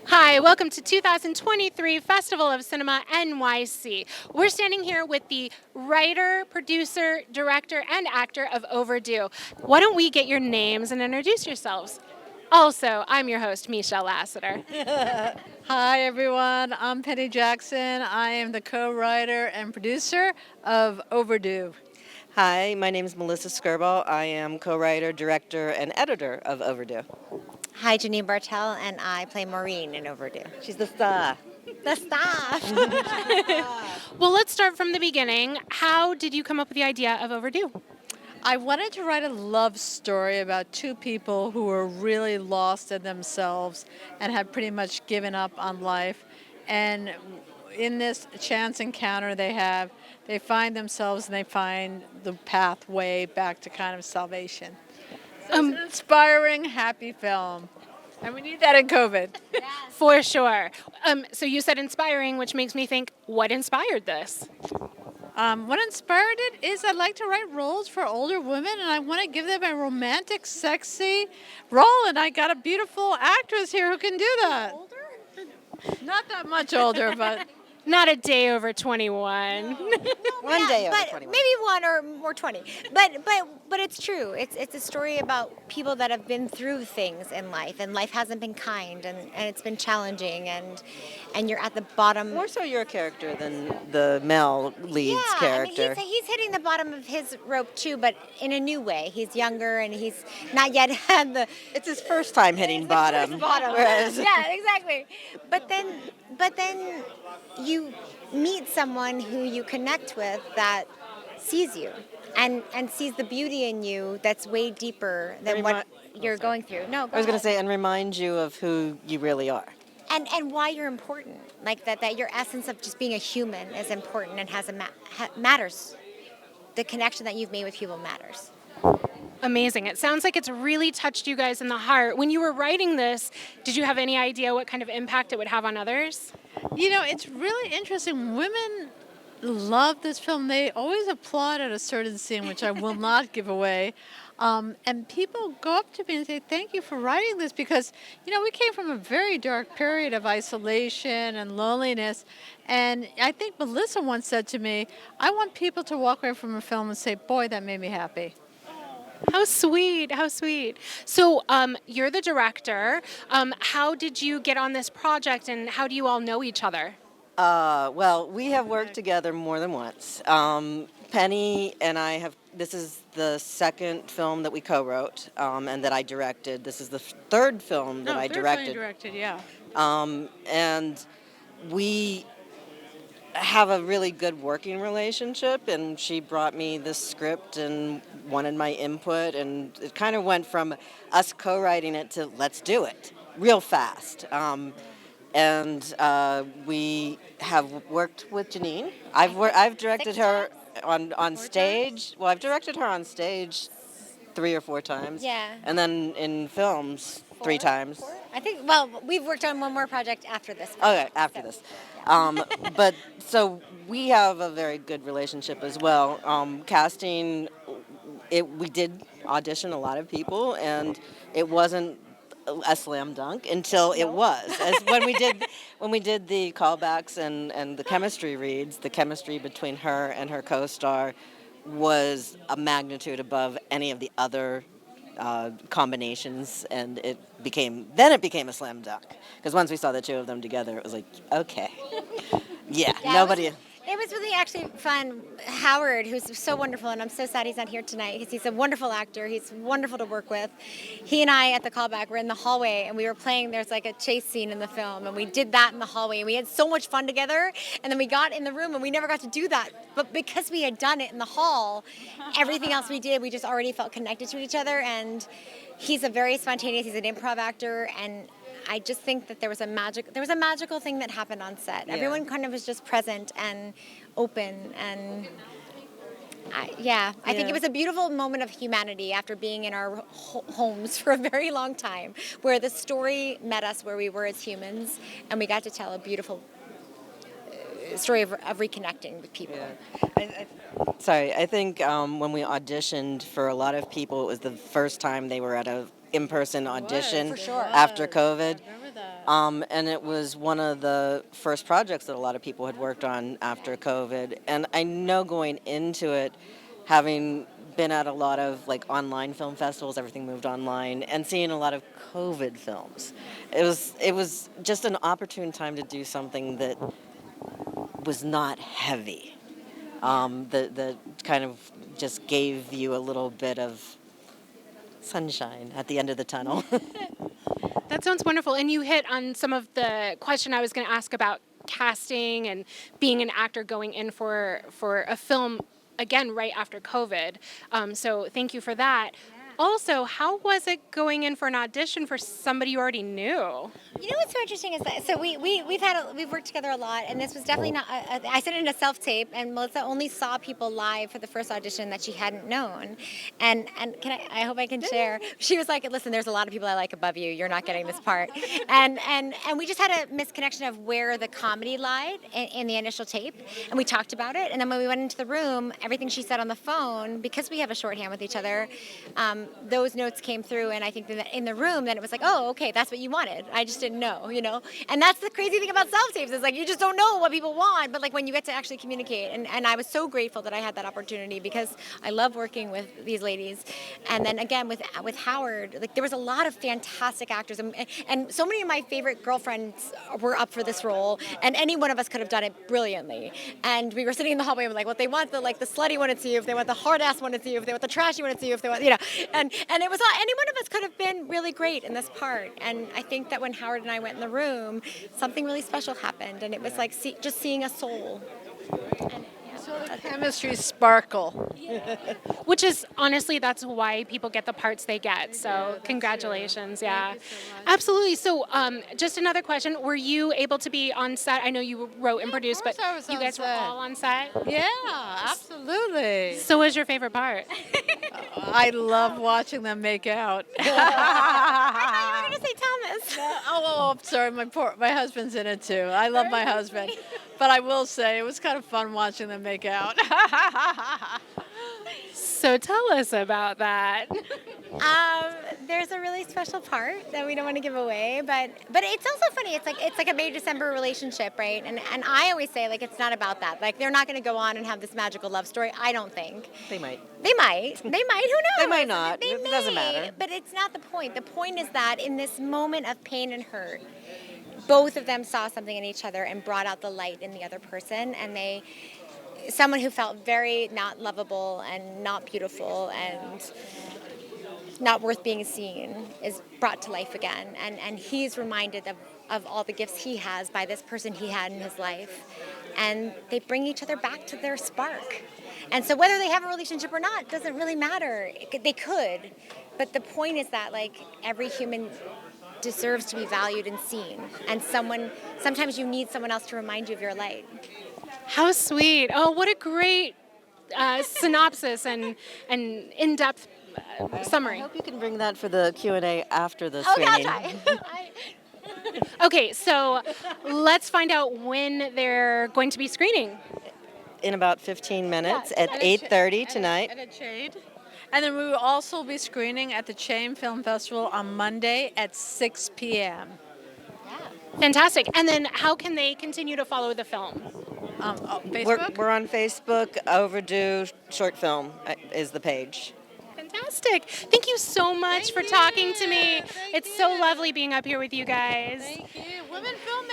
Hi, welcome to 2023 Festival of Cinema NYC. We're standing here with the writer, producer, director, and actor of Overdue. Why don't we get your names and introduce yourselves? Also, I'm your host, Mechelle Lassiter. Hi, everyone. I'm Penny Jackson. I am the co-writer and producer of Overdue. Hi, my name is Melissa Skirball. I am co-writer, director, and editor of Overdue. Hi, Janine Bartel, and I play Maureen in Overdue. She's the star. The staff. Well, let's start from the beginning. How did you come up with the idea of Overdue? I wanted to write a love story about two people who were really lost in themselves and had pretty much given up on life. And in this chance encounter they find themselves and they find the pathway back to kind of salvation. So it's an inspiring, happy film. And we need that in COVID. For sure. So you said inspiring, which makes me think, what inspired this? What inspired it is I like to write roles for older women, and I want to give them a romantic, sexy role, and I got a beautiful actress here who can do that. Not that much older, but Not a day over 21. One day over but 21. maybe one or more 20. But it's true. It's a story about people that have been through things in life, and life hasn't been kind, and it's been challenging, and you're at the bottom. More so your character than the Mel lead's character. I mean, he's hitting the bottom of his rope too, but in a new way. He's younger, and he's not yet had the It's his first time hitting bottom. bottom. Whereas Yeah, exactly. But then you meet someone who you connect with that sees you and sees the beauty in you that's way deeper than what you're going through. No, I was going to ahead. say, and remind you of who you really are. And why you're important. Like that your essence of just being a human is important and matters. The connection that you've made with people matters. Amazing. It sounds like it's really touched you guys in the heart. When you were writing this, did you have any idea what kind of impact it would have on others? you know, it's really interesting. Women love this film. They always applaud at a certain scene, which I will not give away. And people go up to me and say, thank you for writing this because, we came from a very dark period of isolation and loneliness. And I think Melissa once said to me, I want people to walk away from a film and say, boy, that made me happy. How sweet. How sweet. So you're the director. How did you get on this project and how do you all know each other? Well, we have worked together more than once. Penny and I this is the second film that we co-wrote and that I directed. This is the third film that I directed. Yeah. And we have a really good working relationship, and she brought me this script and wanted my input, and it kind of went from us co-writing it to let's do it real fast. And we have worked with Janine. I've directed her on stage. Well, I've directed her on stage 3 or 4 times. Yeah. And then in films 3 times. I think, well, we've worked on one more project after this. Okay, after this. But so we have a very good relationship as well. Casting, we did audition a lot of people, and it wasn't a slam dunk until it was. As when we did the callbacks and the chemistry reads, the chemistry between her and her co-star was a magnitude above any of the other combinations, and it became a slam dunk. Because once we saw the two of them together, it was like, okay, yeah, nobody. It was really actually fun. Howard, who's so wonderful, and I'm so sad he's not here tonight because he's a wonderful actor. He's wonderful to work with. He and I at the callback were in the hallway, and we were playing. There's like a chase scene in the film, and we did that in the hallway, and we had so much fun together. And then we got in the room, and we never got to do that. But because we had done it in the hall, everything else we did, we just already felt connected to each other. And he's a very spontaneous. He's an improv actor, and I just think that there was a magical thing that happened on set. Yeah. Everyone kind of was just present and open, and I think it was a beautiful moment of humanity after being in our homes for a very long time, where the story met us where we were as humans, and we got to tell a beautiful story of reconnecting with people. Yeah. I think when we auditioned for a lot of people, it was the first time they were at a in-person audition for sure. after COVID. I remember that. And it was one of the first projects that a lot of people had worked on after COVID. And I know going into it, having been at a lot of like online film festivals, everything moved online, and seeing a lot of COVID films, it was just an opportune time to do something that was not heavy. That kind of just gave you a little bit of sunshine at the end of the tunnel. That sounds wonderful. And you hit on some of the question I was going to ask about casting and being an actor going in for a film again right after COVID. So thank you for that. Also, how was it going in for an audition for somebody you already knew? You know what's so interesting is that we've worked together a lot, and this was definitely not. I sent it in a self tape, and Melissa only saw people live for the first audition that she hadn't known, and I hope I can share. She was like, "Listen, there's a lot of people I like above you. You're not getting this part," and we just had a misconnection of where the comedy lied in the initial tape, and we talked about it, and then when we went into the room, everything she said on the phone, because we have a shorthand with each other, those notes came through, and I think that in the room, then it was like, "Oh, okay, that's what you wanted. I just didn't know, you know." And that's the crazy thing about self-tapes is like you just don't know what people want, but like when you get to actually communicate, and I was so grateful that I had that opportunity because I love working with these ladies. And then again with Howard, like there was a lot of fantastic actors, and so many of my favorite girlfriends were up for this role, and any one of us could have done it brilliantly. And we were sitting in the hallway and we're like, what they want, the slutty one to see you, if they want the hard ass one to see you, if they want the trashy one to see you, if they want, you know, and it was any one of us could have been really great in this part. And I think that when Howard and I went in the room, something really special happened, and it was like just seeing a soul. And, yeah, So the chemistry sparkle. Which is honestly, that's why people get the parts they get. So congratulations, yeah, absolutely. So just another question: were you able to be on set? I know you wrote and produced, but course I was you on guys were set. all on set. Yeah, absolutely. So, what was your favorite part? I love watching them make out. I thought you were gonna say Thomas. Oh, I'm sorry. My husband's in it too. I love my husband, but I will say it was kind of fun watching them make out. So, tell us about that. There's a really special part that we don't want to give away, but it's also funny. It's like a May December relationship, right? And I always say like it's not about that. Like they're not going to go on and have this magical love story. I don't think. They might. They might. Who knows? They might not. They It may, doesn't matter. But it's not the point. The point is that in this moment of pain and hurt, both of them saw something in each other and brought out the light in the other person, and someone who felt very not lovable and not beautiful and not worth being seen is brought to life again, and he's reminded of all the gifts he has by this person he had in his life, and they bring each other back to their spark. And so whether they have a relationship or not doesn't really matter. They could, but the point is that like every human deserves to be valued and seen, and sometimes you need someone else to remind you of your light. How sweet. Oh, what a great synopsis and in-depth summary. I hope you can bring that for the Q&A after the Okay, I'll screening. try. Okay, so let's find out when they're going to be screening. In about 15 minutes Yeah, at 8:30 tonight. At a Shade. And then we will also be screening at the Chain Film Festival on Monday at 6 p.m. Fantastic. And then how can they continue to follow the film? Facebook? We're on Facebook. OVERDUE short film is the page. Fantastic. Thank you so much for talking to me. Thank It's so you. lovely being up here with you guys. Thank you. Women filmmakers.